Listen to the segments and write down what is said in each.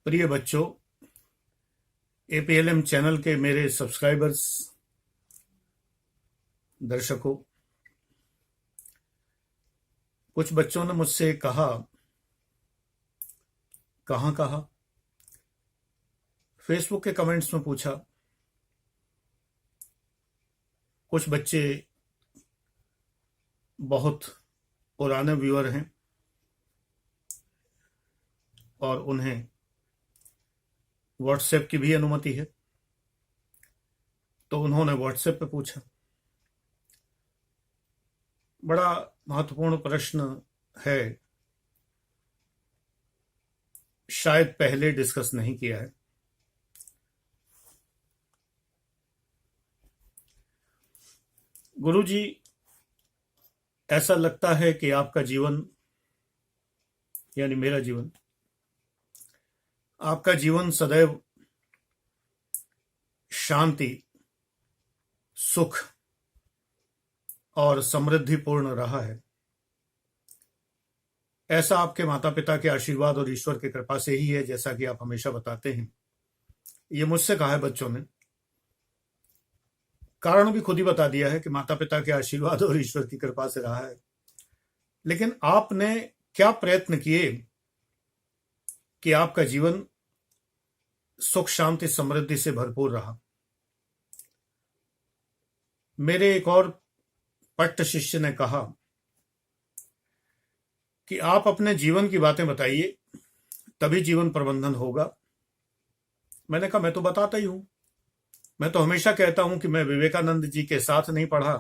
प्रिय बच्चों, एपीएलएम चैनल के मेरे सब्सक्राइबर्स, दर्शकों, कुछ बच्चों ने मुझसे कहा फेसबुक के कमेंट्स में पूछा। कुछ बच्चे बहुत पुराने व्यूअर हैं और उन्हें व्हाट्सएप की भी अनुमति है, तो उन्होंने व्हाट्सएप पे पूछा। बड़ा महत्वपूर्ण प्रश्न है, शायद पहले डिस्कस नहीं किया है। गुरुजी, ऐसा लगता है कि आपका जीवन यानी मेरा जीवन, आपका जीवन सदैव शांति, सुख और समृद्धिपूर्ण रहा है। ऐसा आपके माता पिता के आशीर्वाद और ईश्वर की कृपा से ही है, जैसा कि आप हमेशा बताते हैं। ये मुझसे कहा है बच्चों ने, कारण भी खुद ही बता दिया है कि माता पिता के आशीर्वाद और ईश्वर की कृपा से रहा है। लेकिन आपने क्या प्रयत्न किए कि आपका जीवन सुख शांति समृद्धि से भरपूर रहा। मेरे एक और पट्ट शिष्य ने कहा कि आप अपने जीवन की बातें बताइए, तभी जीवन प्रबंधन होगा। मैंने कहा, मैं तो बताता ही हूं। मैं तो हमेशा कहता हूं कि मैं विवेकानंद जी के साथ नहीं पढ़ा,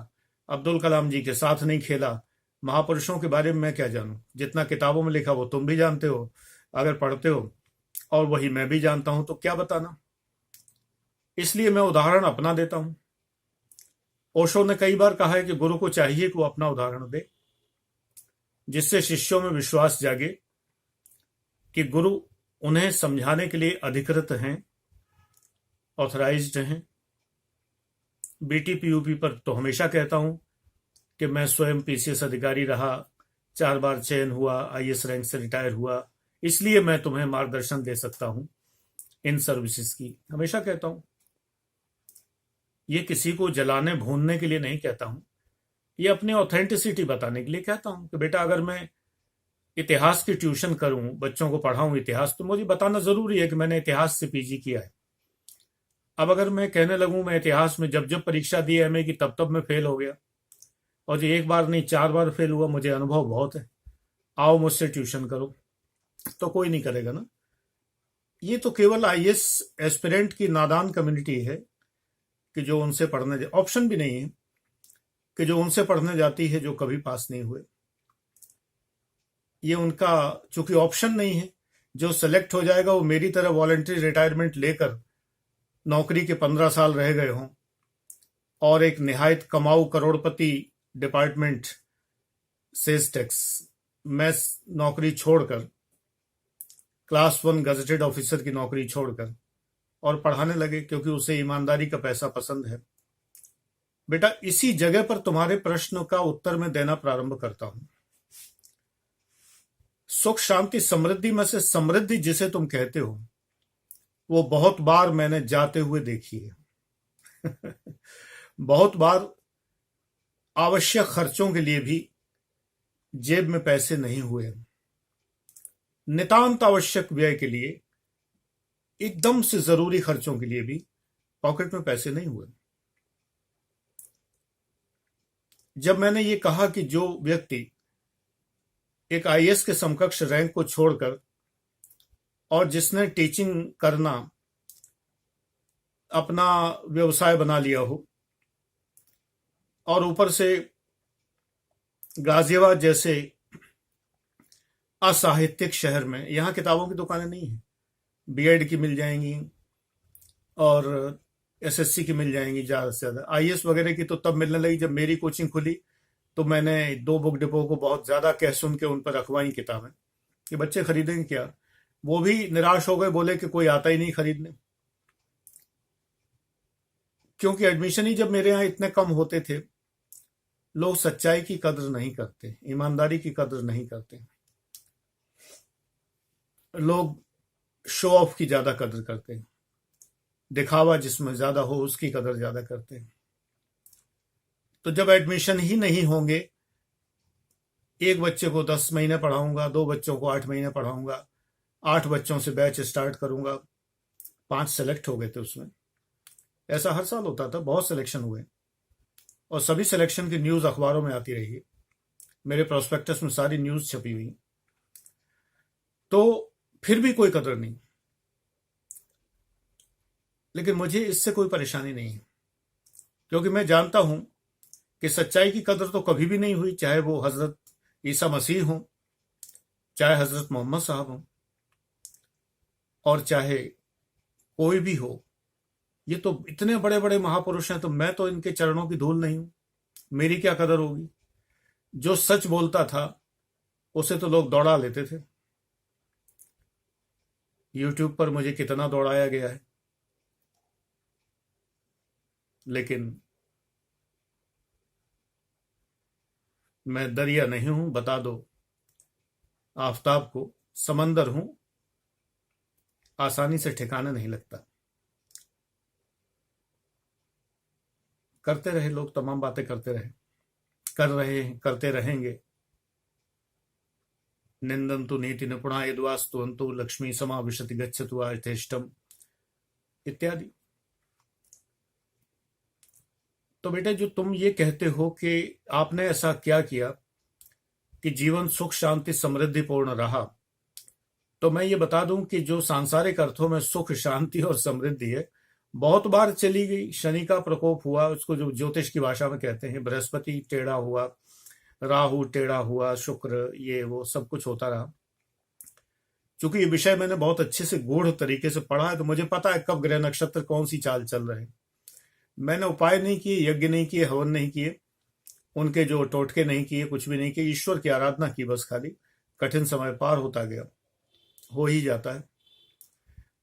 अब्दुल कलाम जी के साथ नहीं खेला, महापुरुषों के बारे में मैं क्या जानूं। जितना किताबों में लिखा वो तुम भी जानते हो अगर पढ़ते हो, और वही मैं भी जानता हूं, तो क्या बताना। इसलिए मैं उदाहरण अपना देता हूं। ओशो ने कई बार कहा है कि गुरु को चाहिए कि वो अपना उदाहरण दे, जिससे शिष्यों में विश्वास जागे कि गुरु उन्हें समझाने के लिए अधिकृत हैं, ऑथराइज्ड हैं। बीटीपीयूपी पर तो हमेशा कहता हूं कि मैं स्वयं पीसीएस अधिकारी रहा, 4 बार चयन हुआ, आईएएस रैंक से रिटायर हुआ, इसलिए मैं तुम्हें मार्गदर्शन दे सकता हूं इन सर्विसेज की। हमेशा कहता हूं, ये किसी को जलाने भूनने के लिए नहीं कहता हूं, ये अपनी ऑथेंटिसिटी बताने के लिए कहता हूं कि बेटा, अगर मैं इतिहास की ट्यूशन करूं, बच्चों को पढ़ाऊं इतिहास, तो मुझे बताना जरूरी है कि मैंने इतिहास से पीजी किया है। अब अगर मैं कहने लगूं मैं इतिहास में जब जब परीक्षा दी एमए की तब तब मैं फेल हो गया, और जो एक बार नहीं 4 बार फेल हुआ, मुझे अनुभव बहुत है, आओ मुझसे ट्यूशन करो, तो कोई नहीं करेगा ना। ये तो केवल आईएएस एस्पिरेंट की नादान कम्युनिटी है कि जो उनसे पढ़ने, ऑप्शन भी नहीं है कि जो उनसे पढ़ने जाती है जो कभी पास नहीं हुए। ये उनका चूंकि ऑप्शन नहीं है, जो सेलेक्ट हो जाएगा वो मेरी तरह वॉलंटरी रिटायरमेंट लेकर नौकरी के 15 साल रह गए हों और एक निहायत कमाऊ करोड़पति डिपार्टमेंट सेल्स टैक्स में नौकरी छोड़कर, क्लास 1 गजेटेड ऑफिसर की नौकरी छोड़कर और पढ़ाने लगे क्योंकि उसे ईमानदारी का पैसा पसंद है। बेटा, इसी जगह पर तुम्हारे प्रश्न का उत्तर मैं देना प्रारंभ करता हूं। सुख शांति समृद्धि में से समृद्धि जिसे तुम कहते हो, वो बहुत बार मैंने जाते हुए देखी है। बहुत बार आवश्यक खर्चों के लिए भी जेब में पैसे नहीं हुए, नितांत आवश्यक व्यय के लिए, एकदम से जरूरी खर्चों के लिए भी पॉकेट में पैसे नहीं हुए। जब मैंने ये कहा कि जो व्यक्ति एक आईएएस के समकक्ष रैंक को छोड़कर और जिसने टीचिंग करना अपना व्यवसाय बना लिया हो, और ऊपर से गाजियाबाद जैसे असाहित्यिक शहर में, यहां किताबों की दुकानें नहीं है, बीएड की मिल जाएंगी और एसएससी की मिल जाएंगी ज्यादा से ज्यादा। आईएएस वगैरह की तो तब मिलने लगी जब मेरी कोचिंग खुली, तो मैंने 2 बुक डिपो को बहुत ज्यादा कह सुन के उन पर रखवाई किताबें कि बच्चे खरीदेंगे क्या। वो भी निराश हो गए, बोले कि कोई आता ही नहीं खरीदने, क्योंकि एडमिशन ही जब मेरे यहाँ इतने कम होते थे। लोग सच्चाई की कदर नहीं करते, ईमानदारी की कदर नहीं करते। लोग शो ऑफ की ज्यादा कदर करते हैं, दिखावा जिसमें ज्यादा हो उसकी कदर ज्यादा करते हैं। तो जब एडमिशन ही नहीं होंगे, एक बच्चे को 10 महीने पढ़ाऊंगा, 2 बच्चों को 8 महीने पढ़ाऊंगा, 8 बच्चों से बैच स्टार्ट करूंगा, 5 सेलेक्ट हो गए थे उसमें। ऐसा हर साल होता था, बहुत सिलेक्शन हुए और सभी सिलेक्शन की न्यूज अखबारों में आती रही है, मेरे प्रोस्पेक्टस में सारी न्यूज छपी हुई। तो फिर भी कोई कदर नहीं। लेकिन मुझे इससे कोई परेशानी नहीं है, क्योंकि मैं जानता हूं कि सच्चाई की कदर तो कभी भी नहीं हुई, चाहे वो हजरत ईसा मसीह हो, चाहे हजरत मोहम्मद साहब हो, और चाहे कोई भी हो। ये तो इतने बड़े बड़े महापुरुष हैं, तो मैं तो इनके चरणों की धूल नहीं हूं, मेरी क्या कदर होगी। जो सच बोलता था उसे तो लोग दौड़ा लेते थे। यूट्यूब पर मुझे कितना दौड़ाया गया है, लेकिन मैं दरिया नहीं हूं, बता दो आफताब को, समंदर हूं, आसानी से ठिकाना नहीं लगता। करते रहे लोग, तमाम बातें करते रहे, कर रहे हैं, करते रहेंगे। निंदन्तु नीति निपुणा यद्वास्तुवन्तु लक्ष्मी समाविशति गच्छतु यथेष्टम इत्यादि। तो बेटे, जो तुम ये कहते हो कि आपने ऐसा क्या किया कि जीवन सुख शांति समृद्धिपूर्ण रहा, तो मैं ये बता दूं कि जो सांसारिक अर्थों में सुख शांति और समृद्धि है, बहुत बार चली गई। शनि का प्रकोप हुआ, उसको जो ज्योतिष की भाषा में कहते हैं, बृहस्पति टेढ़ा हुआ, राहु टेढ़ा हुआ, शुक्र, ये वो सब कुछ होता रहा। चूंकि ये विषय मैंने बहुत अच्छे से गूढ़ तरीके से पढ़ा है, तो मुझे पता है कब ग्रह नक्षत्र कौन सी चाल चल रहे हैं। मैंने उपाय नहीं किए, यज्ञ नहीं किए, हवन नहीं किए, उनके जो टोटके नहीं किए, कुछ भी नहीं किए, ईश्वर की आराधना की बस खाली। कठिन समय पार होता गया, हो ही जाता है।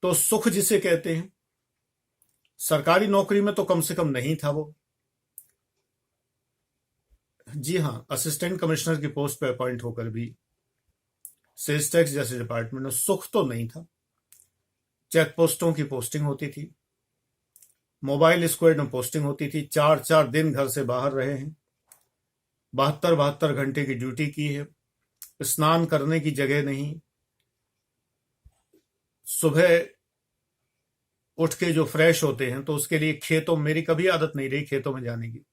तो सुख जिसे कहते हैं, सरकारी नौकरी में तो कम से कम नहीं था वो। जी हाँ, असिस्टेंट कमिश्नर की पोस्ट पे अपॉइंट होकर भी सेल्स टैक्स जैसे डिपार्टमेंट में सुख तो नहीं था। चेक पोस्टों की पोस्टिंग होती थी, मोबाइल स्क्वाड में पोस्टिंग होती थी, 4-4 दिन घर से बाहर रहे हैं, 72-72 घंटे की ड्यूटी की है, स्नान करने की जगह नहीं, सुबह उठ के जो फ्रेश होते हैं तो उसके लिए खेतों, मेरी कभी आदत नहीं रही खेतों में जाने की,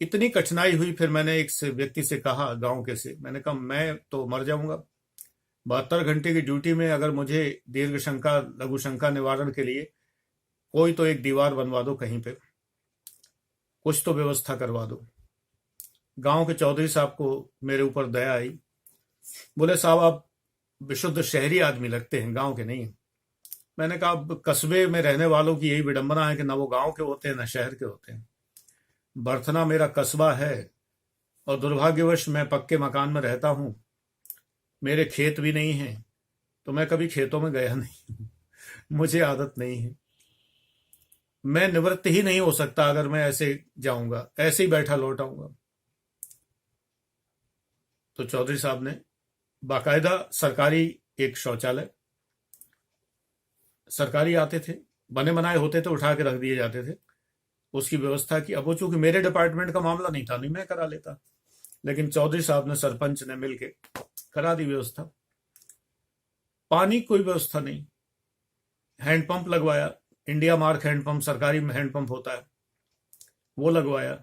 इतनी कठिनाई हुई। फिर मैंने एक से व्यक्ति से कहा, गांव के से, मैंने कहा मैं तो मर जाऊंगा 72 घंटे की ड्यूटी में, अगर मुझे दीर्घ शंका लघु शंका निवारण के लिए कोई तो एक दीवार बनवा दो कहीं पे, कुछ तो व्यवस्था करवा दो। गांव के चौधरी साहब को मेरे ऊपर दया आई, बोले साहब आप विशुद्ध शहरी आदमी लगते हैं, गांव के नहीं। मैंने कहा अब कस्बे में रहने वालों की यही विडंबना है कि ना वो गांव के होते हैं ना शहर के होते हैं। बर्थना मेरा कस्बा है और दुर्भाग्यवश मैं पक्के मकान में रहता हूं, मेरे खेत भी नहीं है, तो मैं कभी खेतों में गया नहीं, मुझे आदत नहीं है। मैं निवृत्त ही नहीं हो सकता अगर मैं ऐसे जाऊंगा, ऐसे ही बैठा लौट आऊंगा। तो चौधरी साहब ने बाकायदा सरकारी एक शौचालय, सरकारी आते थे, बने बनाए होते थे, उठा के रख दिए जाते थे, उसकी व्यवस्था की। अब वो चूंकि मेरे डिपार्टमेंट का मामला नहीं था, नहीं मैं करा लेता, लेकिन चौधरी साहब ने, सरपंच ने मिलके करा दी व्यवस्था। पानी की कोई व्यवस्था नहीं, हैंडपंप लगवाया, इंडिया मार्क हैंडपंप, सरकारी हैंडपंप होता है, वो लगवाया।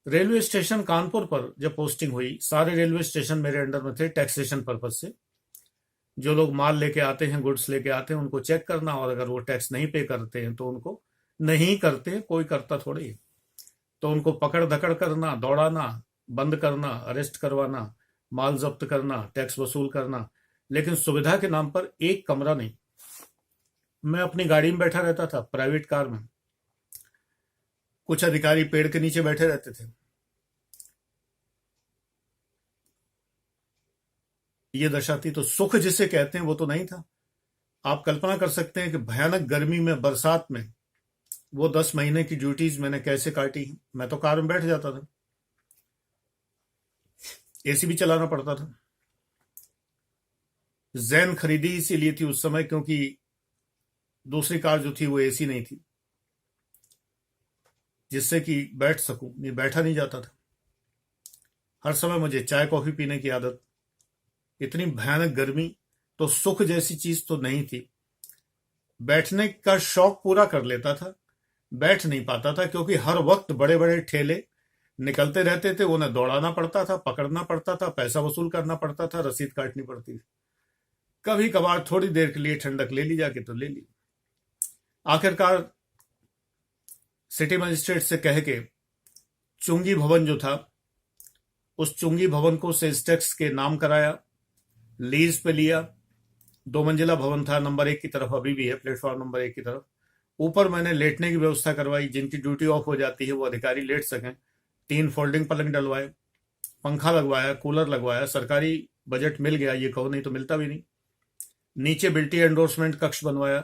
रेलवे स्टेशन कानपुर पर जब पोस्टिंग हुई, सारे रेलवे स्टेशन मेरे अंडर में थे, टैक्सेशन पर्पज से। जो लोग माल लेके आते हैं, गुड्स लेके आते हैं, उनको चेक करना, और अगर वो टैक्स नहीं पे करते हैं तो उनको नहीं करते, कोई करता थोड़ी, तो उनको पकड़ धकड़ करना, दौड़ाना, बंद करना, अरेस्ट करवाना, माल जब्त करना, टैक्स वसूल करना। लेकिन सुविधा के नाम पर एक कमरा नहीं। मैं अपनी गाड़ी में बैठा रहता था, प्राइवेट कार में, कुछ अधिकारी पेड़ के नीचे बैठे रहते थे। ये दशा थी। तो सुख जिसे कहते हैं वो तो नहीं था। आप कल्पना कर सकते हैं कि भयानक गर्मी में, बरसात में, वो 10 महीने की ड्यूटीज मैंने कैसे काटी। मैं तो कार में बैठ जाता था, एसी भी चलाना पड़ता था। जैन खरीदी इसीलिए थी उस समय क्योंकि दूसरी कार जो थी वो एसी नहीं थी, जिससे कि बैठ सकूं, नहीं बैठा नहीं जाता था। हर समय मुझे चाय कॉफी पीने की आदत, इतनी भयानक गर्मी, तो सुख जैसी चीज तो नहीं थी। बैठने का शौक पूरा कर लेता था, बैठ नहीं पाता था क्योंकि हर वक्त बड़े बड़े ठेले निकलते रहते थे, उन्हें दौड़ाना पड़ता था, पकड़ना पड़ता था, पैसा वसूल करना पड़ता था, रसीद काटनी पड़ती थी। कभी कभार थोड़ी देर के लिए ठंडक ले ली जाके तो ले ली। आखिरकार सिटी मजिस्ट्रेट से कह के चुंगी भवन जो था, उस चुंगी भवन को सेल्स टैक्स के नाम कराया, लीज पे लिया। 2 मंजिला भवन था, नंबर 1 की तरफ अभी भी है, प्लेटफॉर्म नंबर 1 की तरफ। ऊपर मैंने लेटने की व्यवस्था करवाई, जिनकी ड्यूटी ऑफ हो जाती है वो अधिकारी लेट सकें। 3 फोल्डिंग पलंग डलवाए, पंखा लगवाया, कूलर लगवाया, सरकारी बजट मिल गया, ये कहो नहीं तो मिलता भी नहीं। नीचे बिल्टी एंडोर्समेंट कक्ष बनवाया,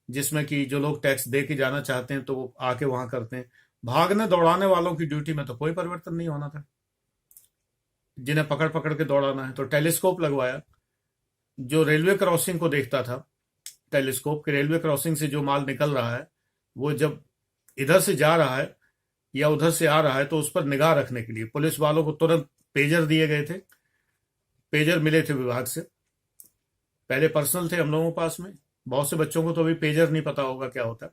जिसमें कि जो लोग टैक्स दे के जाना चाहते हैं तो वो आके वहां करते हैं। भागने दौड़ाने वालों की ड्यूटी में तो कोई परिवर्तन नहीं होना था, जिन्हें पकड़ पकड़ के दौड़ाना है। तो टेलीस्कोप लगवाया, जो रेलवे क्रॉसिंग को देखता था, टेलीस्कोप के रेलवे क्रॉसिंग से जो माल निकल रहा है, वो जब इधर से जा रहा है या उधर से आ रहा है तो उस पर निगाह रखने के लिए पुलिस वालों को तुरंत पेजर दिए गए थे। पेजर मिले थे विभाग से, पहले पर्सनल थे हम लोगों के पास में। बहुत से बच्चों को तो अभी पेजर नहीं पता होगा क्या होता है।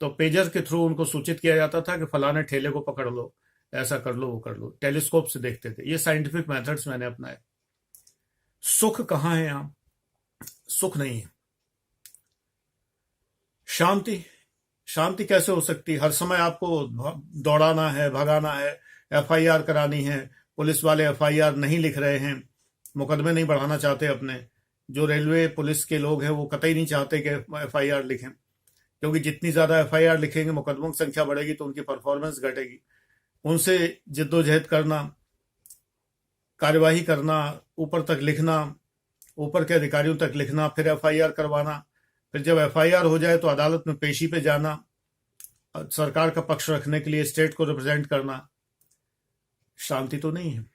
तो पेजर के थ्रू उनको सूचित किया जाता था कि फलाने ठेले को पकड़ लो, ऐसा कर लो, वो कर लो। टेलीस्कोप से देखते थे। ये साइंटिफिक मेथड्स मैंने अपनाए। सुख कहाँ है यहाँ? सुख नहीं है। शांति, शांति कैसे हो सकती? हर समय आपको दौड़ाना है, भगाना है, एफआईआर करानी है। पुलिस वाले एफआईआर नहीं लिख रहे हैं, मुकदमे नहीं बढ़ाना चाहते अपने। जो रेलवे पुलिस के लोग हैं वो कतई नहीं चाहते कि एफआईआर लिखें, क्योंकि जितनी ज्यादा एफआईआर लिखेंगे मुकदमों की संख्या बढ़ेगी तो उनकी परफॉर्मेंस घटेगी। उनसे जिद्दोजहद करना, कार्यवाही करना, ऊपर तक लिखना, ऊपर के अधिकारियों तक लिखना, फिर एफआईआर करवाना, फिर जब एफआईआर हो जाए तो अदालत में पेशी पे जाना, सरकार का पक्ष रखने के लिए स्टेट को रिप्रेजेंट करना। शांति तो नहीं है।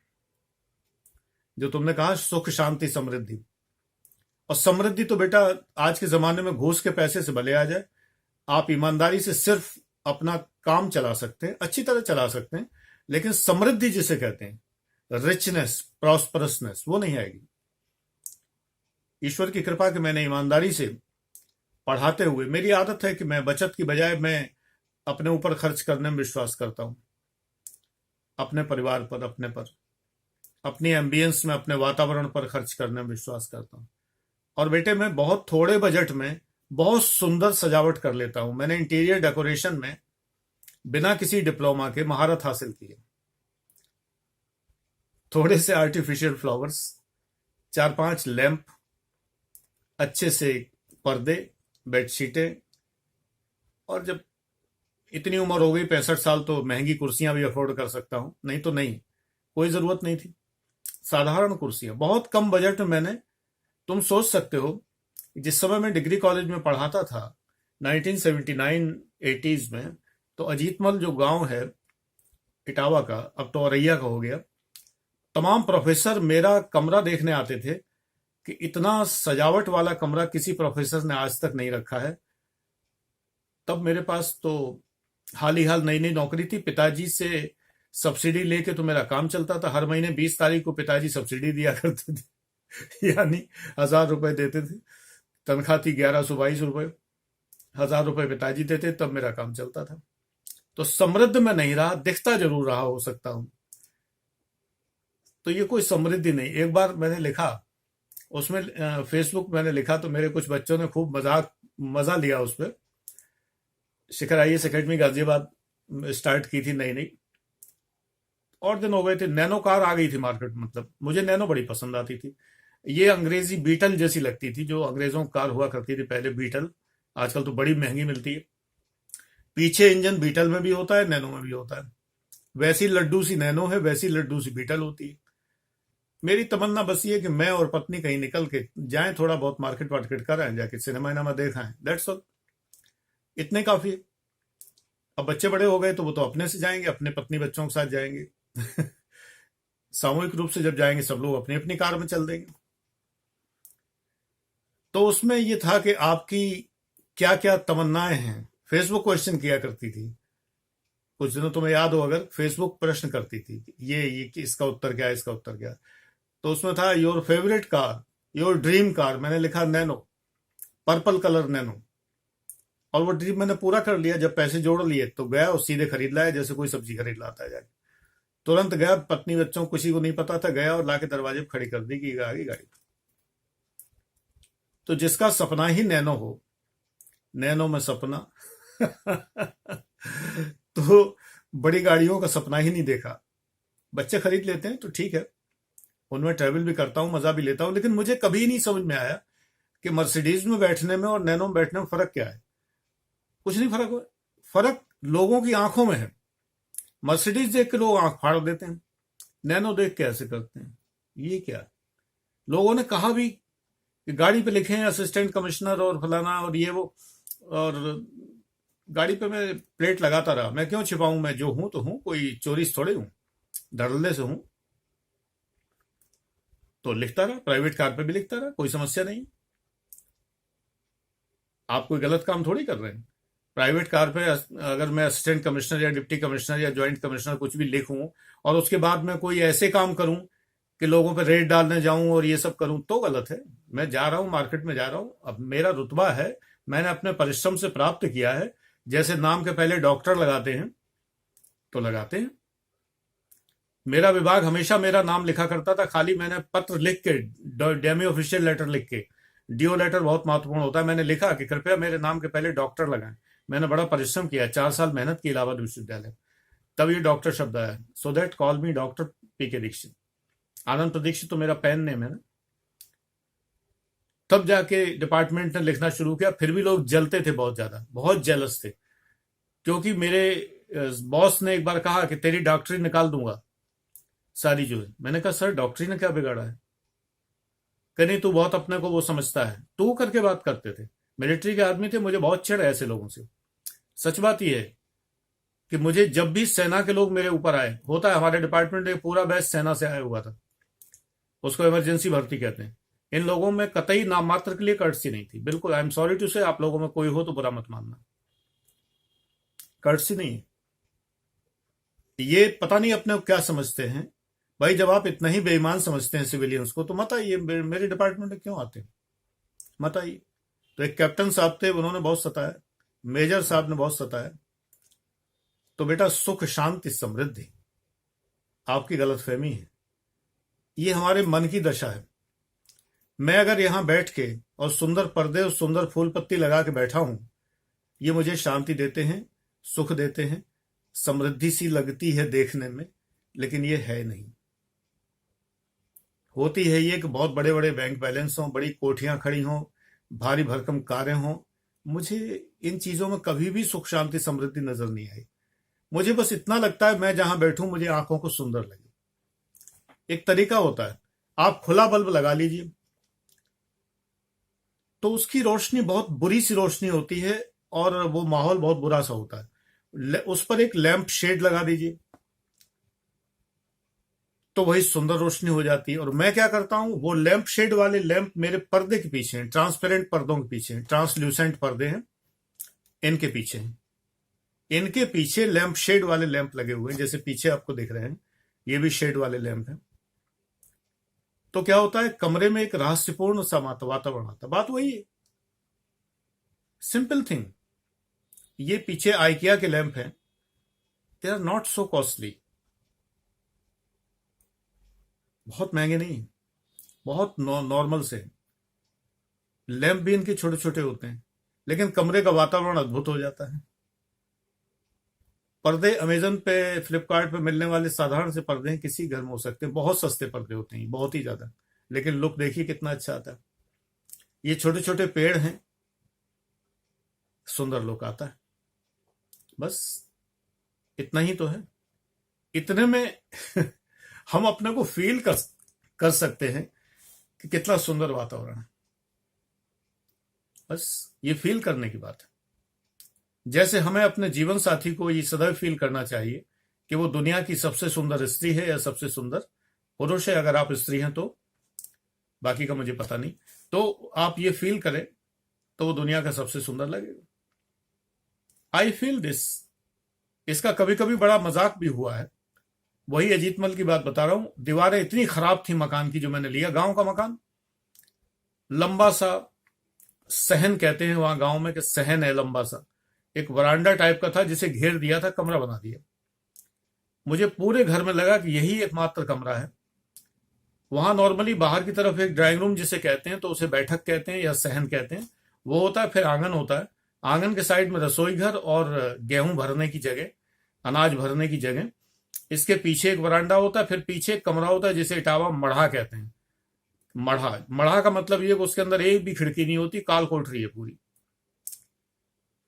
जो तुमने कहा सुख, शांति, समृद्धि, और समृद्धि तो बेटा आज के जमाने में घूस के पैसे से भले आ जाए, आप ईमानदारी से सिर्फ अपना काम चला सकते हैं, अच्छी तरह चला सकते हैं, लेकिन समृद्धि जिसे कहते हैं, रिचनेस, प्रॉस्परसनेस, वो नहीं आएगी। ईश्वर की कृपा कि मैंने ईमानदारी से पढ़ाते हुए, मेरी आदत है कि मैं बचत की बजाय मैं अपने ऊपर खर्च करने में विश्वास करता हूं, अपने परिवार पर, अपने पर, अपनी एम्बियंस में, अपने वातावरण पर खर्च करने में विश्वास करता हूं। और बेटे मैं बहुत थोड़े बजट में बहुत सुंदर सजावट कर लेता हूं। मैंने इंटीरियर डेकोरेशन में बिना किसी डिप्लोमा के महारत हासिल की है। थोड़े से आर्टिफिशियल फ्लावर्स, 4-5 लैंप, अच्छे से पर्दे, बेडशीटें, और जब इतनी उम्र हो गई 65 साल तो महंगी कुर्सियां भी अफोर्ड कर सकता हूं, नहीं तो नहीं, कोई जरूरत नहीं थी। साधारण कुर्सियां, बहुत कम बजट में मैंने, तुम सोच सकते हो जिस समय मैं डिग्री कॉलेज में पढ़ाता था 1979-80s में, तो अजीतमल जो गांव है इटावा का, अब तो औरैया का हो गया, तमाम प्रोफेसर मेरा कमरा देखने आते थे कि इतना सजावट वाला कमरा किसी प्रोफेसर ने आज तक नहीं रखा है। तब मेरे पास तो हाल ही हाल नई नई नौकरी थी, पिताजी से सब्सिडी लेके तो मेरा काम चलता था। हर महीने 20 तारीख को पिताजी सब्सिडी दिया करते थे यानी 1000 रुपए देते थे। तनख्वाह थी 1122 रुपए, 1000 रुपए पिताजी देते, तब मेरा काम चलता था। तो समृद्ध में नहीं रहा, दिखता जरूर रहा हो सकता हूं। तो ये कोई समृद्धि नहीं। एक बार मैंने लिखा उसमें, फेसबुक मैंने लिखा तो मेरे कुछ बच्चों ने खूब मजा लिया उस पर। शिखर आईएएस एकेडमी गाजियाबाद स्टार्ट की थी नई नई, और दिन हो गए थे, नैनो कार आ गई थी मार्केट में। मतलब मुझे नैनो बड़ी पसंद आती थी। ये अंग्रेजी बीटल जैसी लगती थी, जो अंग्रेजों की कार हुआ करती थी पहले, बीटल। आजकल तो बड़ी महंगी मिलती है। पीछे इंजन बीटल में भी होता है, नैनो में भी होता है। वैसी लड्डू सी नैनो है, वैसी लड्डू सी बीटल होती है। मेरी तमन्ना बस ये कि मैं और पत्नी कहीं निकल के जाएं, थोड़ा बहुत मार्केट वार्केट कर आए, जाके सिनेमा इनामा देखा है, दैट्स ऑल, इतने काफी है। अब बच्चे बड़े हो गए तो वो तो अपने से जाएंगे, अपने पत्नी बच्चों के साथ जाएंगे सामूहिक रूप से जब जाएंगे सब लोग अपनी अपनी कार में चल देंगे। तो उसमें ये था कि आपकी क्या क्या तमन्नाएं हैं। फेसबुक क्वेश्चन किया करती थी कुछ दिनों, तुम्हें याद हो अगर, फेसबुक प्रश्न करती थी ये कि इसका उत्तर क्या है, इसका उत्तर क्या है। तो उसमें था your favourite car, your dream car, मैंने लिखा नैनो, पर्पल कलर नैनो। और वो ड्रीम मैंने पूरा कर लिया। जब पैसे जोड़ लिए तो गया और सीधे खरीद लाया, जैसे कोई सब्जी खरीद लाता है जाके। तुरंत गया, पत्नी बच्चों किसी को नहीं पता था, गया और लाके दरवाजे पे खड़ी कर दी कि आ गई गाड़ी। तो जिसका सपना ही नैनो हो, नैनो में सपना तो बड़ी गाड़ियों का सपना ही नहीं देखा। बच्चे खरीद लेते हैं तो ठीक है, उनमें ट्रैवल भी करता हूं, मजा भी लेता हूं, लेकिन मुझे कभी नहीं समझ में आया कि मर्सिडीज में बैठने में और नैनो में बैठने में फर्क क्या है। कुछ नहीं फर्क। फर्क लोगों की आंखों में है। मर्सिडीज देख के लोग आंख फाड़ देते हैं, नैनो देख के ऐसे करते हैं, ये क्या। लोगों ने कहा भी कि गाड़ी पे लिखे हैं असिस्टेंट कमिश्नर और फलाना और ये वो, और गाड़ी पे मैं प्लेट लगाता रहा। मैं क्यों छिपाऊं, मैं जो हूं तो हूं, कोई चोरी थोड़े हूं, धड़ल्ले से हूं। तो लिखता रहा, प्राइवेट कार पे भी लिखता रहा, कोई समस्या नहीं। आप कोई गलत काम थोड़ी कर रहे हैं। प्राइवेट कार पे अगर मैं असिस्टेंट कमिश्नर या डिप्टी कमिश्नर या ज्वाइंट कमिश्नर कुछ भी लिखूं और उसके बाद मैं कोई ऐसे काम करूं कि लोगों पे रेड डालने जाऊं और ये सब करूं, तो गलत है। मैं जा रहा हूं, मार्केट में जा रहा हूं, अब मेरा रुतबा है, मैंने अपने परिश्रम से प्राप्त किया है। जैसे नाम के पहले डॉक्टर लगाते हैं तो लगाते हैं। मेरा विभाग हमेशा मेरा नाम लिखा करता था, खाली मैंने पत्र लिख के, डेमी ऑफिशियल लेटर लिख के, डीओ लेटर बहुत महत्वपूर्ण होता है, मैंने लिखा कि कृपया मेरे नाम के पहले डॉक्टर लगाएं। मैंने बड़ा परिश्रम किया, 4 साल मेहनत की इलाहाबाद विश्वविद्यालय, तब ये डॉक्टर शब्द आया। So that call me doctor P के दीक्षित। आनंद प्रदीक्षित तो मेरा पेन नेम है ना। तब जाके डिपार्टमेंट ने लिखना शुरू किया। फिर भी लोग जलते थे, बहुत ज्यादा, बहुत जेलस थे, क्योंकि मेरे बॉस ने एक बार कहा कि तेरी डॉक्टरी निकाल दूंगा सारी जो है। मैंने कहा सर डॉक्टरी ने क्या बिगाड़ा है। कहीं नहीं, तू बहुत अपने को वो समझता है, तू करके बात करते थे। मिलिट्री के आदमी थे, मुझे बहुत चिढ़ है ऐसे लोगों से। सच बात यह है कि मुझे जब भी सेना के लोग मेरे ऊपर आए, होता है हमारे डिपार्टमेंट में पूरा बैच सेना से आया हुआ था, उसको इमरजेंसी भर्ती कहते हैं। इन लोगों में कतई नाम मात्र के लिए कर्टसी नहीं थी, बिल्कुल। आई एम सॉरी टू से, आप लोगों में कोई हो तो बुरा मत मानना, कर्टसी नहीं। ये पता नहीं अपने को क्या समझते हैं भाई। जब आप इतना ही बेईमान समझते हैं सिविलियंस को, तो मत आइए मेरे डिपार्टमेंट में, क्यों आते हैं, मत आइए। तो एक कैप्टन साहब थे, उन्होंने बहुत सताया, मेजर साहब ने बहुत सताया। तो बेटा सुख शांति समृद्धि आपकी गलतफहमी है, ये हमारे मन की दशा है। मैं अगर यहां बैठ के और सुंदर पर्दे और सुंदर फूल पत्ती लगा के बैठा हूं, ये मुझे शांति देते हैं, सुख देते हैं, समृद्धि सी लगती है देखने में, लेकिन ये है नहीं। होती है ये कि बहुत बड़े बड़े बैंक बैलेंस हों, बड़ी कोठियां खड़ी हों, भारी भरकम कारें हों। मुझे इन चीजों में कभी भी सुख शांति समृद्धि नजर नहीं आई। मुझे बस इतना लगता है, मैं जहां बैठूं मुझे आंखों को सुंदर लगे। एक तरीका होता है, आप खुला बल्ब लगा लीजिए तो उसकी रोशनी बहुत बुरी सी रोशनी होती है और वो माहौल बहुत बुरा सा होता है। उस पर एक लैंप शेड लगा दीजिए तो वही सुंदर रोशनी हो जाती है। और मैं क्या करता हूं, वो लैंप शेड वाले लैंप मेरे पर्दे के पीछे हैं, ट्रांसपेरेंट पर्दों के पीछे हैं, ट्रांसल्यूसेंट पर्दे हैं, इनके पीछे हैं। इनके पीछे लैंप शेड वाले लैंप लगे हुए हैं, जैसे पीछे आपको दिख रहे हैं, ये भी शेड वाले लैंप हैं। तो क्या होता है, कमरे में एक रहस्यपूर्ण सा वातावरण आता है। बात वही है, सिंपल थिंग। ये पीछे आइकिया के लैंप हैं, they are not so costly, बहुत महंगे नहीं, बहुत नॉर्मल से। लैंप भी इनके छोटे छोटे होते हैं, लेकिन कमरे का वातावरण अद्भुत हो जाता है। पर्दे अमेजन पे, फ्लिपकार्ट पे मिलने वाले साधारण से पर्दे हैं, किसी घर में हो सकते हैं, बहुत सस्ते पर्दे होते हैं, बहुत ही ज्यादा, लेकिन लुक देखिए कितना अच्छा आता है। ये छोटे छोटे पेड़ हैं, सुंदर लुक आता है। बस इतना ही तो है। इतने में हम अपने को फील कर सकते हैं कि कितना सुंदर वातावरण है। बस ये फील करने की बात है। जैसे हमें अपने जीवन साथी को ये सदैव फील करना चाहिए कि वो दुनिया की सबसे सुंदर स्त्री है या सबसे सुंदर पुरुष है। अगर आप स्त्री हैं तो, बाकी का मुझे पता नहीं। तो आप ये फील करें तो वो दुनिया का सबसे सुंदर लगेगा। I feel this. इसका कभी कभी बड़ा मजाक भी हुआ है। वही अजीत मल की बात बता रहा हूं। दीवारें इतनी खराब थी मकान की जो मैंने लिया, गांव का मकान, लंबा सा सहन कहते हैं वहां गांव में, कि सहन है लंबा सा, एक वरांडा टाइप का था जिसे घेर दिया था, कमरा बना दिया। मुझे पूरे घर में लगा कि यही एकमात्र कमरा है। वहां नॉर्मली बाहर की तरफ एक ड्राइंग रूम जिसे कहते हैं, तो उसे बैठक कहते हैं या सहन कहते हैं, वो होता है। फिर आंगन होता है, आंगन के साइड में रसोई घर और गेहूं भरने की जगह, अनाज भरने की जगह। इसके पीछे एक वरांडा होता है, फिर पीछे एक कमरा होता है जिसे इटावा मढ़ा कहते हैं। मढ़ा, मढ़ा का मतलब ये कि उसके अंदर एक भी खिड़की नहीं होती, काल कोठरी है पूरी।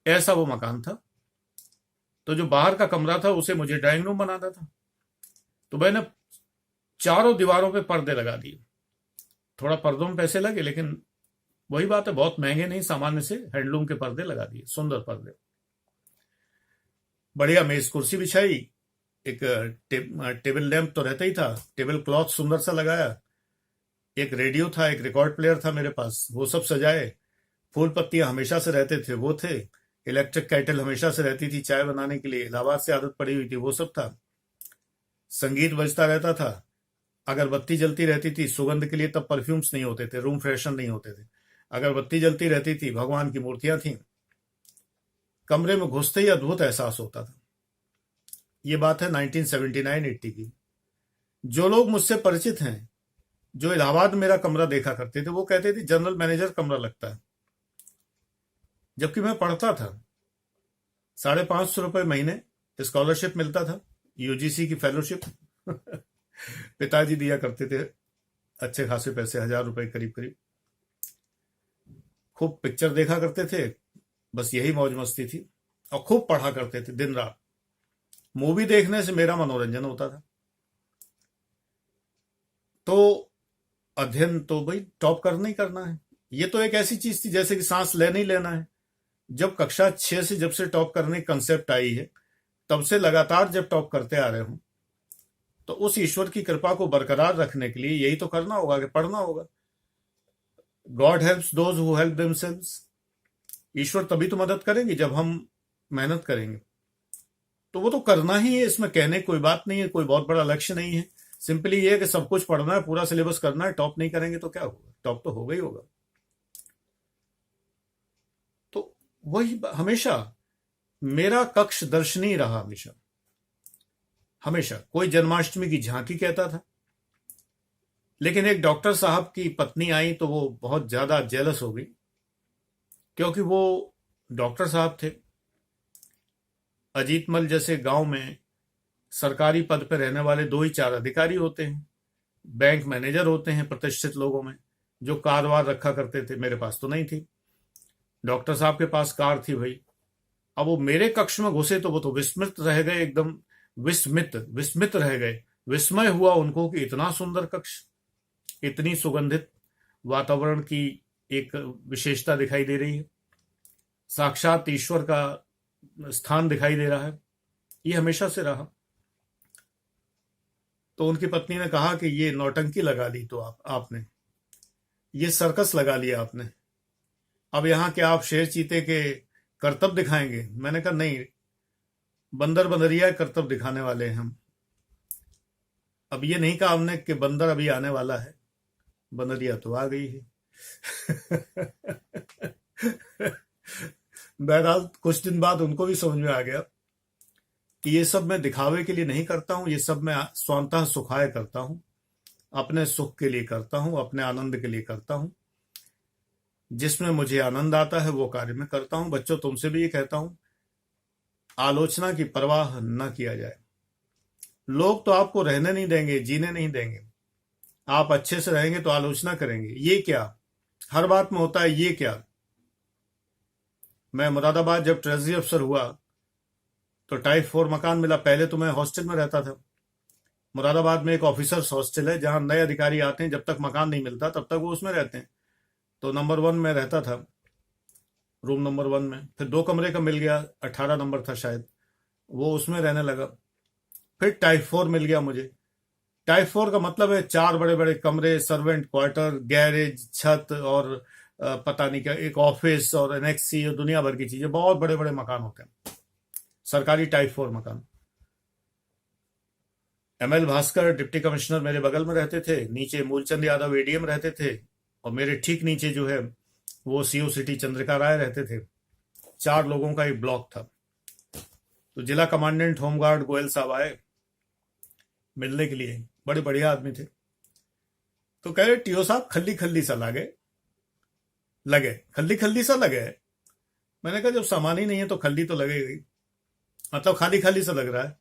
ऐसा वो मकान था। तो जो बाहर का कमरा था उसे मुझे ड्राइंग रूम बनाना था, तो मैंने चारों दीवारों पे पर्दे लगा दिए। थोड़ा पर्दों में पैसे लगे, लेकिन वही बात है, बहुत महंगे नहीं, सामान्य से हैंडलूम के पर्दे लगा दिए, सुंदर पर्दे। बढ़िया मेज कुर्सी बिछाई, एक टेबल लैंप तो रहता ही था, टेबल क्लॉथ सुंदर सा लगाया, एक रेडियो था, एक रिकॉर्ड प्लेयर था मेरे पास, वो सब सजाए। फूल पत्तियां हमेशा से रहते थे, वो थे। इलेक्ट्रिक कैटल हमेशा से रहती थी चाय बनाने के लिए, इलाहाबाद से आदत पड़ी हुई थी, वो सब था। संगीत बजता रहता था, अगरबत्ती जलती रहती थी सुगंध के लिए, तब परफ्यूम्स नहीं होते थे, रूम फ्रेशन नहीं होते थे, अगरबत्ती जलती रहती थी, भगवान की मूर्तियां थी। कमरे में घुसते ही अद्भुत एहसास होता था। ये बात है 1979-80 की। जो लोग मुझसे परिचित हैं, जो इलाहाबाद में मेरा कमरा देखा करते थे, वो कहते थे जनरल मैनेजर कमरा लगता है। जबकि मैं पढ़ता था, 550 रुपये महीने स्कॉलरशिप मिलता था, यूजीसी की फेलोशिप। पिताजी दिया करते थे अच्छे खासे पैसे, 1000 रुपए करीब करीब। खूब पिक्चर देखा करते थे, बस यही मौज मस्ती थी। और खूब पढ़ा करते थे दिन रात। मूवी देखने से मेरा मनोरंजन होता था। तो अध्ययन तो भाई टॉप करना ही करना है। ये तो एक ऐसी चीज थी जैसे कि सांस लेना ही लेना है। जब कक्षा 6 से जब से टॉप करने की कंसेप्ट आई है, तब से लगातार जब टॉप करते आ रहे हूं, तो उस ईश्वर की कृपा को बरकरार रखने के लिए यही तो करना होगा कि पढ़ना होगा। God helps those who help themselves. ईश्वर तभी तो मदद करेंगे जब हम मेहनत करेंगे। तो वो तो करना ही है, इसमें कहने कोई बात नहीं है, कोई बहुत बड़ा लक्ष्य नहीं है। सिंपली ये है कि सब कुछ पढ़ना है, पूरा सिलेबस करना है। टॉप नहीं करेंगे तो क्या होगा, टॉप तो होगा ही होगा। तो वही हमेशा मेरा कक्ष दर्शनी रहा, हमेशा हमेशा। कोई जन्माष्टमी की झांकी कहता था, लेकिन एक डॉक्टर साहब की पत्नी आई तो वो बहुत ज्यादा जेलस हो गई, क्योंकि वो डॉक्टर साहब थे। अजीत मल जैसे गांव में सरकारी पद पर रहने वाले 2 ही 4 अधिकारी होते हैं, बैंक मैनेजर होते हैं प्रतिष्ठित लोगों में, जो कार वार रखा करते थे। मेरे पास तो नहीं थी, डॉक्टर साहब के पास कार थी भाई। अब वो मेरे कक्ष में घुसे तो वो तो विस्मित रह गए, एकदम विस्मित विस्मित रह गए। विस्मय हुआ उनको कि इतना सुंदर कक्ष, इतनी सुगंधित वातावरण की एक विशेषता दिखाई दे रही है, साक्षात ईश्वर का स्थान दिखाई दे रहा है। ये हमेशा से रहा। तो उनकी पत्नी ने कहा कि ये नौटंकी लगा ली तो आपने, ये सर्कस लगा लिया आपने। अब यहाँ क्या आप शेर चीते के करतब दिखाएंगे? मैंने कहा नहीं, बंदर बंदरिया करतब दिखाने वाले हैं हम। अब ये नहीं कहा हमने कि बंदर अभी आने वाला है, बंदरिया तो आ गई है। बहरहाल कुछ दिन बाद उनको भी समझ में आ गया कि ये सब मैं दिखावे के लिए नहीं करता हूं, ये सब मैं स्वांतः सुखाय करता हूं, अपने सुख के लिए करता हूं, अपने आनंद के लिए करता हूं। जिसमें मुझे आनंद आता है वो कार्य मैं करता हूं। बच्चों, तुमसे भी ये कहता हूं, आलोचना की परवाह न किया जाए। लोग तो आपको रहने नहीं देंगे, जीने नहीं देंगे। आप अच्छे से रहेंगे तो आलोचना करेंगे, ये क्या, हर बात में होता है ये क्या। मैं मुरादाबाद जब ट्रेजरी अफसर हुआ तो टाइप 4 मकान मिला। पहले तो मैं हॉस्टल में रहता था। मुरादाबाद में एक ऑफिसर्स हॉस्टल है, जहां नए अधिकारी आते हैं, जब तक मकान नहीं मिलता तब तक वो उसमें रहते हैं। तो नंबर 1 में रहता था, रूम नंबर 1 में। फिर 2 कमरे का मिल गया, 18 नंबर था शायद, वो उसमें रहने लगा। फिर टाइप 4 मिल गया मुझे। टाइप 4 का मतलब है 4 बड़े बड़े कमरे, सर्वेंट क्वार्टर, गैरेज, छत और पता नहीं क्या, एक ऑफिस और एनेक्सी और दुनिया भर की चीजें, बहुत बड़े बड़े मकान होते हैं, सरकारी टाइप 4 मकान। एमएल भास्कर डिप्टी कमिश्नर मेरे बगल में रहते थे, नीचे मूलचंद यादव एडीएम रहते थे, और मेरे ठीक नीचे जो है वो सीओ सिटी चंद्रिका राय रहते थे। 4 लोगों का एक ब्लॉक था। तो जिला कमांडेंट होमगार्ड गोयल साहब आए मिलने के लिए, बड़े बढ़िया आदमी थे। तो कह रहे टीओ साहब खल्ली खल्ली सा लगे खल्ली खल्ली सा लगे। मैंने कहा जब सामान ही नहीं है तो खल्ली तो लगेगी, मतलब खाली खाली सा लग रहा है।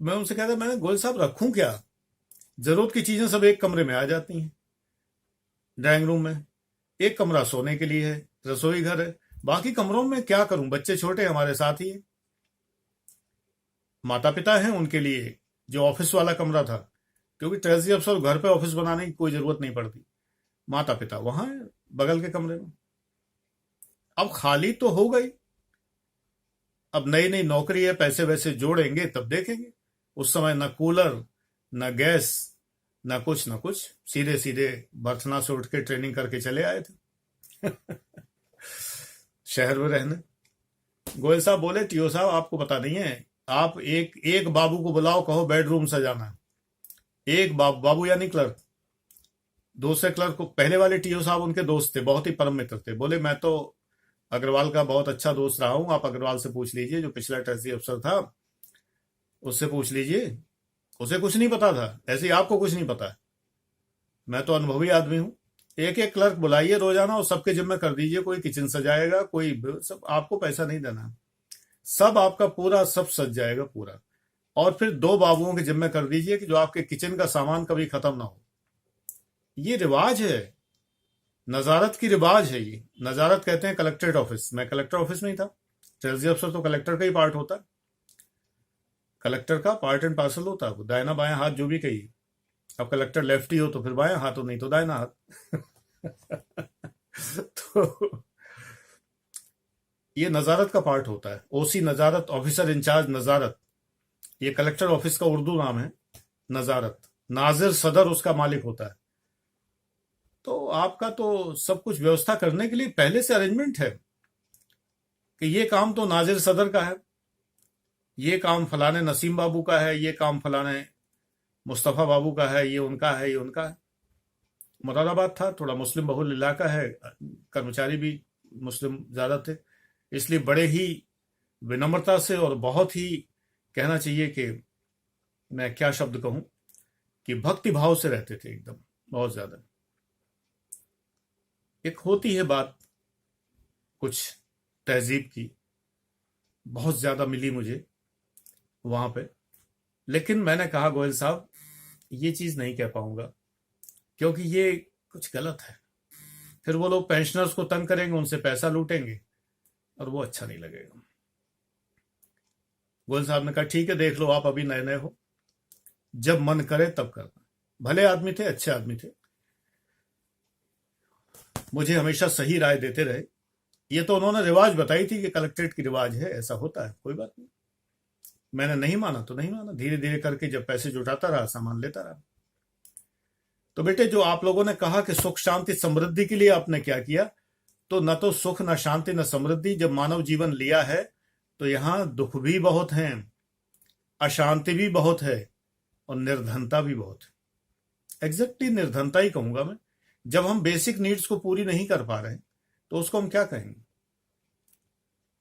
मैं उनसे कह रहा, मैंने गोयल साहब रखूं क्या, जरूरत की चीजें सब एक कमरे में आ जाती हैं, ड्राइंग रूम में एक कमरा सोने के लिए है, रसोई घर है, बाकी कमरों में क्या करूं, बच्चे छोटे हमारे साथ ही है, माता पिता हैं उनके लिए जो ऑफिस वाला कमरा था, क्योंकि ट्रेजरी अफसर घर पे ऑफिस बनाने की कोई जरूरत नहीं पड़ती, माता पिता वहां है बगल के कमरे में। अब खाली तो हो गई, अब नई नई नौकरी है, पैसे वैसे जोड़ेंगे तब देखेंगे। उस समय न कूलर, न गैस, न कुछ, सीधे सीधे बर्थना से उठ के ट्रेनिंग करके चले आए थे शहर में रहने। गोयल साहब बोले टीओ साहब आपको पता नहीं है, आप एक एक बाबू को बुलाओ, कहो बेडरूम सजाना। एक बाबू यानी क्लर्क, दूसरे क्लर्क को, पहले वाले टीओ साहब उनके दोस्त थे, बहुत ही परम मित्र थे। बोले मैं तो अग्रवाल का बहुत अच्छा दोस्त रहा हूं, आप अग्रवाल से पूछ लीजिए, जो पिछला ट्रेजरी अफसर था उससे पूछ लीजिए, उसे कुछ नहीं पता था, ऐसे ही आपको कुछ नहीं पता है, मैं तो अनुभवी आदमी हूं। एक एक क्लर्क बुलाइए रोजाना और सबके जिम्मे कर दीजिए, कोई किचन सजाएगा, कोई सब, आपको पैसा नहीं देना, सब आपका पूरा सब सज जाएगा पूरा। और फिर 2 बाबुओं के जिम्मे कर दीजिए कि जो आपके किचन का सामान कभी खत्म ना हो। ये रिवाज है, नजारत की रिवाज है ये। नजारत कहते हैं कलेक्ट्रेट ऑफिस, मैं कलेक्टर ऑफिस में ही था। ट्रेजरी अफसर तो कलेक्टर का ही पार्ट होता है, कलेक्टर का पार्ट एंड पार्सल होता है, दायना बायां हाथ जो भी कहिए। अब कलेक्टर लेफ्टी हो तो फिर बायां हाथ हो, नहीं तो दायना हाथ तो ये नजारत का पार्ट होता है। ओसी नजारत, ऑफिसर इंचार्ज नजारत, ये कलेक्टर ऑफिस का उर्दू नाम है नजारत। नाजिर सदर उसका मालिक होता है। तो आपका तो सब कुछ व्यवस्था करने के लिए पहले से अरेंजमेंट है कि ये काम तो नाजिर सदर का है, ये काम फलाने नसीम बाबू का है, ये काम फलाने मुस्तफ़ा बाबू का है, ये उनका है, ये उनका है। मुरादाबाद था, थोड़ा मुस्लिम बहुल इलाका है, कर्मचारी भी मुस्लिम ज्यादा थे, इसलिए बड़े ही विनम्रता से और बहुत ही, कहना चाहिए कि मैं क्या शब्द कहूं, कि भक्ति भाव से रहते थे एकदम, बहुत ज्यादा। एक होती है बात कुछ तहजीब की, बहुत ज्यादा मिली मुझे वहां पे, लेकिन मैंने कहा गोयल साहब ये चीज नहीं कह पाऊंगा क्योंकि ये कुछ गलत है, फिर वो लोग पेंशनर्स को तंग करेंगे, उनसे पैसा लूटेंगे और वो अच्छा नहीं लगेगा। गोयल साहब ने कहा ठीक है देख लो, आप अभी नए नए हो, जब मन करे तब करना। भले आदमी थे, अच्छे आदमी थे, मुझे हमेशा सही राय देते रहे। ये तो उन्होंने रिवाज बताई थी कि कलेक्ट्रेट की रिवाज है, ऐसा होता है, कोई बात नहीं। मैंने नहीं माना तो नहीं माना, धीरे धीरे करके जब पैसे जुटाता रहा, सामान लेता रहा। तो बेटे जो आप लोगों ने कहा कि सुख शांति समृद्धि के लिए आपने क्या किया, तो न तो सुख न शांति न समृद्धि, जब मानव जीवन लिया है तो यहां दुख भी बहुत हैं, अशांति भी बहुत है और निर्धनता भी बहुत है। एग्जैक्टली निर्धनता ही कहूंगा मैं। जब हम बेसिक नीड्स को पूरी नहीं कर पा रहे हैं तो उसको हम क्या कहेंगे।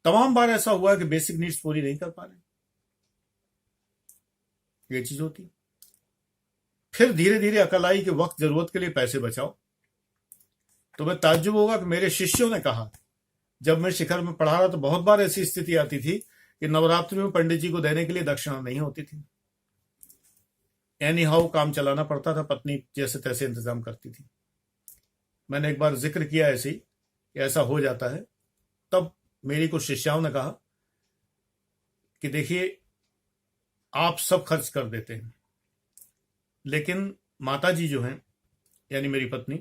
तमाम बार ऐसा हुआ है कि बेसिक नीड्स पूरी नहीं कर पा रहे, ये चीज होती। फिर धीरे धीरे अकल आई कि वक्त जरूरत के लिए पैसे बचाओ। तो मैं ताज्जुब होगा कि मेरे शिष्यों ने कहा, जब मैं शिखर में पढ़ा रहा तो बहुत बार ऐसी स्थिति आती थी कि नवरात्रि में पंडित जी को देने के लिए दक्षिणा नहीं होती थी, एनी हाउ काम चलाना पड़ता था, पत्नी जैसे तैसे इंतजाम करती थी। मैंने एक बार जिक्र किया ऐसे ही कि ऐसा हो जाता है। तब मेरी कुछ शिष्याओं ने कहा कि देखिए आप सब खर्च कर देते हैं, लेकिन माता जी जो हैं, यानी मेरी पत्नी,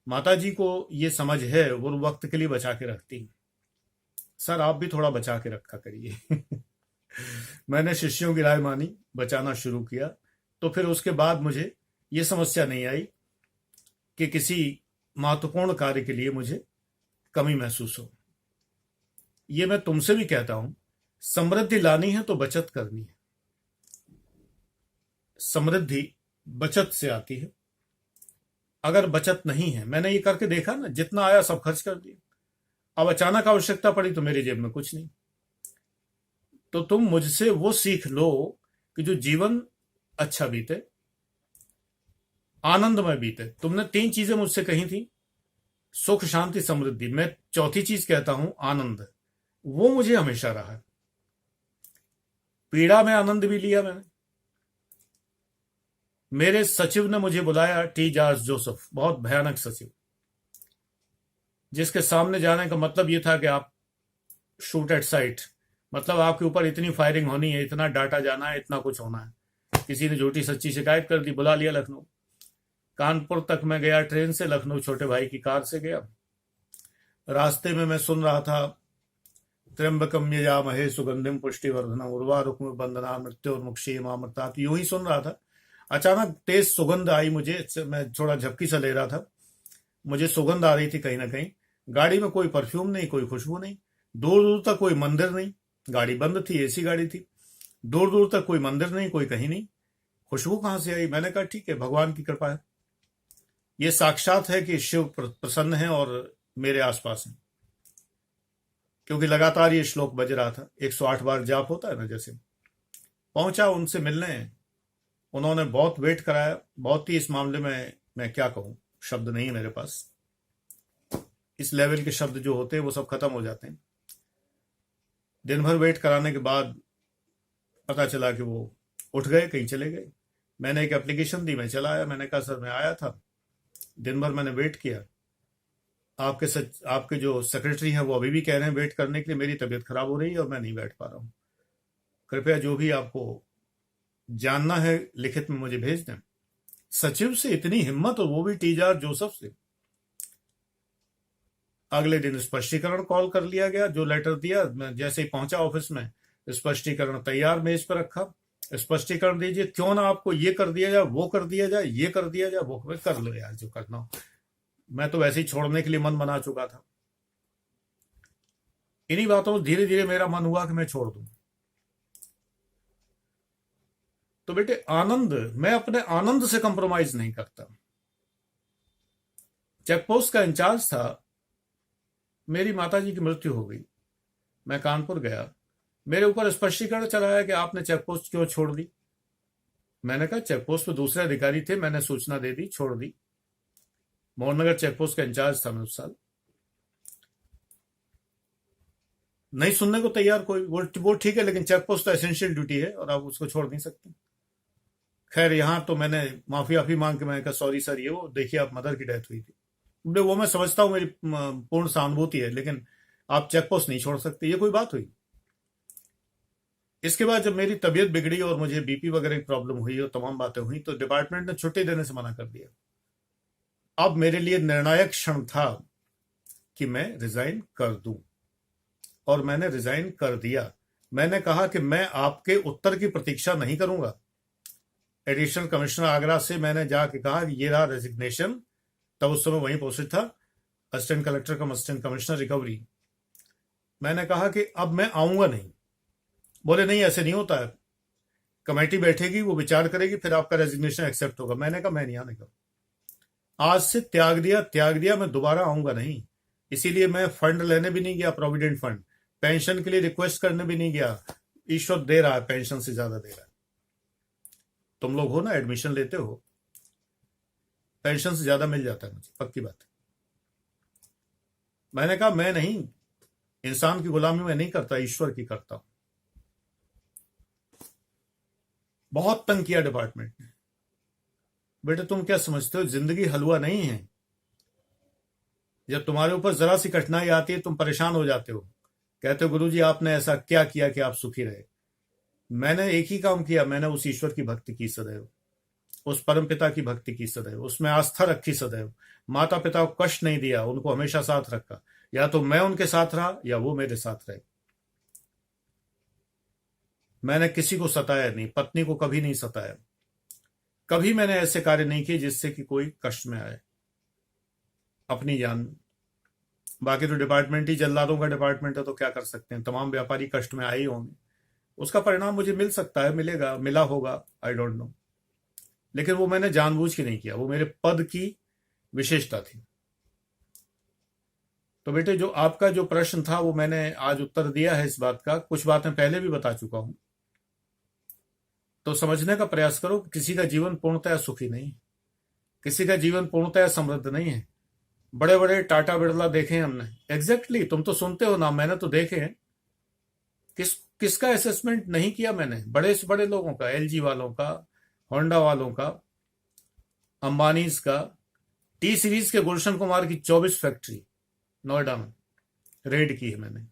माता जी को ये समझ है, वो वक्त के लिए बचा के रखती हैं। सर आप भी थोड़ा बचा के रखा करिए मैंने शिष्यों की राय मानी, बचाना शुरू किया। तो फिर उसके बाद मुझे ये समस्या नहीं आई कि किसी महत्वपूर्ण कार्य के लिए मुझे कमी महसूस हो। ये मैं तुमसे भी कहता हूं, समृद्धि लानी है तो बचत करनी है। समृद्धि बचत से आती है। अगर बचत नहीं है, मैंने ये करके देखा ना, जितना आया सब खर्च कर दिया। अब अचानक आवश्यकता पड़ी तो मेरी जेब में कुछ नहीं। तो तुम मुझसे वो सीख लो कि जो जीवन अच्छा बीते, आनंदमय बीते। तुमने 3 चीजें मुझसे कही थी, सुख, शांति, समृद्धि। मैं चौथी चीज कहता हूं, आनंद। वो मुझे हमेशा रहा है। पीड़ा में आनंद भी लिया मैंने। मेरे सचिव ने मुझे बुलाया, टी जॉर्ज जोसेफ, बहुत भयानक सचिव, जिसके सामने जाने का मतलब ये था कि आप शूट एट साइट, मतलब आपके ऊपर इतनी फायरिंग होनी है, इतना डाटा जाना है, इतना कुछ होना है। किसी ने झूठी सच्ची शिकायत कर दी, बुला लिया लखनऊ। कानपुर तक मैं गया ट्रेन से, लखनऊ छोटे भाई की कार से गया। रास्ते में मैं सुन रहा था, त्र्यंबकम यजामहे सुगंधिम पुष्टिवर्धनम उर्वारुकमिव बंधना मृत्योर्मुक्षीयमामृतात्, यूं ही सुन रहा था। अचानक तेज सुगंध आई मुझे। मैं थोड़ा झपकी सा ले रहा था, मुझे सुगंध आ रही थी कहीं ना कहीं। गाड़ी में कोई परफ्यूम नहीं, कोई खुशबू नहीं। दूर दूर तक कोई मंदिर नहीं, गाड़ी बंद थी, एसी गाड़ी थी। दूर दूर तक कोई मंदिर नहीं, कोई कहीं नहीं। खुशबू कहां से आई? मैंने कहा ठीक है, भगवान की कृपा है। ये साक्षात है कि शिव प्रसन्न है और मेरे आसपास है, क्योंकि लगातार ये श्लोक बज रहा था। 108 बार जाप होता है ना जैसे। पहुंचा उनसे मिलने, उन्होंने बहुत वेट कराया। बहुत ही, इस मामले में मैं क्या कहूं, शब्द नहीं है मेरे पास। इस लेवल के शब्द जो होते हैं वो सब खत्म हो जाते हैं। दिन भर वेट कराने के बाद पता चला कि वो उठ गए, कहीं चले गए। मैंने एक एप्लीकेशन दी, मैं चला आया। मैंने कहा सर मैं आया था, दिन भर मैंने वेट किया। आपके जो सेक्रेटरी हैं वो अभी भी कह रहे हैं वेट करने के लिए। मेरी तबीयत खराब हो रही है और मैं नहीं बैठ पा रहा हूं। कृपया जो भी आपको जानना है लिखित में मुझे भेज दें। सचिव से इतनी हिम्मत, और वो भी टी जॉर्ज जोसेफ से। अगले दिन स्पष्टीकरण कॉल कर लिया गया। जो लेटर दिया, मैं जैसे ही पहुंचा ऑफिस में, स्पष्टीकरण तैयार मेज पर रखा। स्पष्टीकरण दीजिए, क्यों ना आपको ये कर दिया जाए, वो कर दिया जाए, ये कर दिया जाए, वो कर लो यार जो करना हो। मैं तो वैसे ही छोड़ने के लिए मन बना चुका था। इन्हीं बातों में धीरे धीरे मेरा मन हुआ कि मैं छोड़ दूं। तो बेटे, आनंद, मैं अपने आनंद से कंप्रोमाइज नहीं करता। चेकपोस्ट का इंचार्ज था, मेरी माताजी की मृत्यु हो गई। मैं कानपुर गया, मेरे ऊपर स्पष्टीकरण चलाया कि आपने चेकपोस्ट क्यों छोड़ दी। मैंने कहा चेकपोस्ट पे दूसरे अधिकारी थे, मैंने सूचना दे दी, छोड़ दी। मोहननगर चेकपोस्ट का इंचार्ज था मैं उस साल। नहीं सुनने को तैयार कोई। वो ठीक है, लेकिन चेकपोस्ट तो एसेंशियल ड्यूटी है और आप उसको छोड़ नहीं सकते। खैर, यहां तो मैंने माफी मांग के मैंने कहा सॉरी सर, ये वो देखिए आप मदर की डेथ हुई थी। वो मैं समझता हूं, मेरी पूर्ण सहानुभूति है, लेकिन आप चेकपोस्ट नहीं छोड़ सकते। ये कोई बात हुई? इसके बाद जब मेरी तबीयत बिगड़ी और मुझे बीपी वगैरह की प्रॉब्लम हुई और तमाम बातें हुई, तो डिपार्टमेंट ने छुट्टी देने से मना कर दिया। अब मेरे लिए निर्णायक क्षण था कि मैं रिजाइन कर दूं, और मैंने रिजाइन कर दिया। मैंने कहा कि मैं आपके उत्तर की प्रतीक्षा नहीं करूंगा। एडिशनल कमिश्नर आगरा से मैंने जाके कहा कि ये रहा रेजिग्नेशन। तब उस समय वहीं पोस्टेड था, असिस्टेंट कलेक्टर कम असिस्टेंट कमिश्नर रिकवरी। मैंने कहा कि अब मैं आऊंगा नहीं। बोले नहीं, ऐसे नहीं होता है, कमेटी बैठेगी, वो विचार करेगी, फिर आपका रेजिग्नेशन एक्सेप्ट होगा। मैंने कहा मैं नहीं आने का। आज से त्याग दिया, मैं दोबारा आऊंगा नहीं। इसीलिए मैं फंड लेने भी नहीं गया, प्रोविडेंट फंड। पेंशन के लिए रिक्वेस्ट करने भी नहीं गया। ईश्वर दे रहा है, पेंशन से ज्यादा दे रहा है। तुम लोग हो ना, एडमिशन लेते हो, पेंशन से ज्यादा मिल जाता है मुझे, पक्की बात है। मैंने कहा मैं नहीं, इंसान की गुलामी में नहीं करता, ईश्वर की करता हूं। बहुत तंग किया डिपार्टमेंट ने। बेटे तुम क्या समझते हो, जिंदगी हलवा नहीं है। जब तुम्हारे ऊपर जरा सी कठिनाई आती है, तुम परेशान हो जाते हो, कहते हो गुरुजी आपने ऐसा क्या किया कि आप सुखी रहे। मैंने एक ही काम किया, मैंने उस ईश्वर की भक्ति की सदैव, उस परम पिता की भक्ति की सदैव, उसमें आस्था रखी सदैव। माता पिता को कष्ट नहीं दिया, उनको हमेशा साथ रखा। या तो मैं उनके साथ रहा या वो मेरे साथ रहे। मैंने किसी को सताया नहीं, पत्नी को कभी नहीं सताया। कभी मैंने ऐसे कार्य नहीं किए जिससे कि कोई कष्ट में आए अपनी जान में। बाकी तो डिपार्टमेंट ही जल्लादों का डिपार्टमेंट है, तो क्या कर सकते हैं, तमाम व्यापारी कष्ट में आए ही होंगे। उसका परिणाम मुझे मिल सकता है, मिलेगा, मिला होगा, आई डोंट नो, लेकिन वो मैंने जानबूझ के नहीं किया, वो मेरे पद की विशेषता थी। तो बेटे, जो आपका जो प्रश्न था वो मैंने आज उत्तर दिया है। इस बात का कुछ बातें पहले भी बता चुका हूं। तो समझने का प्रयास करो कि किसी का जीवन पूर्णतया सुखी नहीं, किसी का जीवन पूर्णतया समृद्ध नहीं है। बड़े बड़े टाटा बिरला देखे हैं हमने, एग्जैक्टली, तुम तो सुनते हो ना, मैंने तो देखे हैं। किसका असेसमेंट नहीं किया मैंने? बड़े से बड़े लोगों का, एलजी वालों का, होंडा वालों का, अंबानीज का। टी सीरीज के गुलशन कुमार की 24 फैक्ट्री नोएडा में रेड की है मैंने।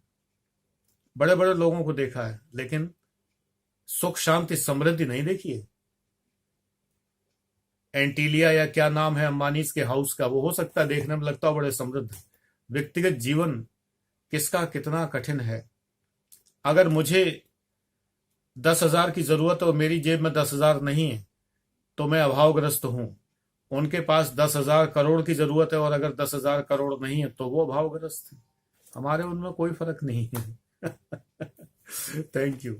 बड़े बड़े लोगों को देखा है, लेकिन सुख शांति समृद्धि नहीं देखी है। एंटीलिया या क्या नाम है अंबानीज के हाउस का, वो हो सकता है देखने में लगता हो बड़े समृद्ध, व्यक्तिगत जीवन किसका कितना कठिन है। अगर मुझे 10,000 की जरूरत है और मेरी जेब में 10,000 नहीं है, तो मैं अभावग्रस्त हूं। उनके पास 10,000 करोड़ की जरूरत है और अगर 10,000 करोड़ नहीं है तो वो अभावग्रस्त है। हमारे उनमें कोई फर्क नहीं है। Thank you.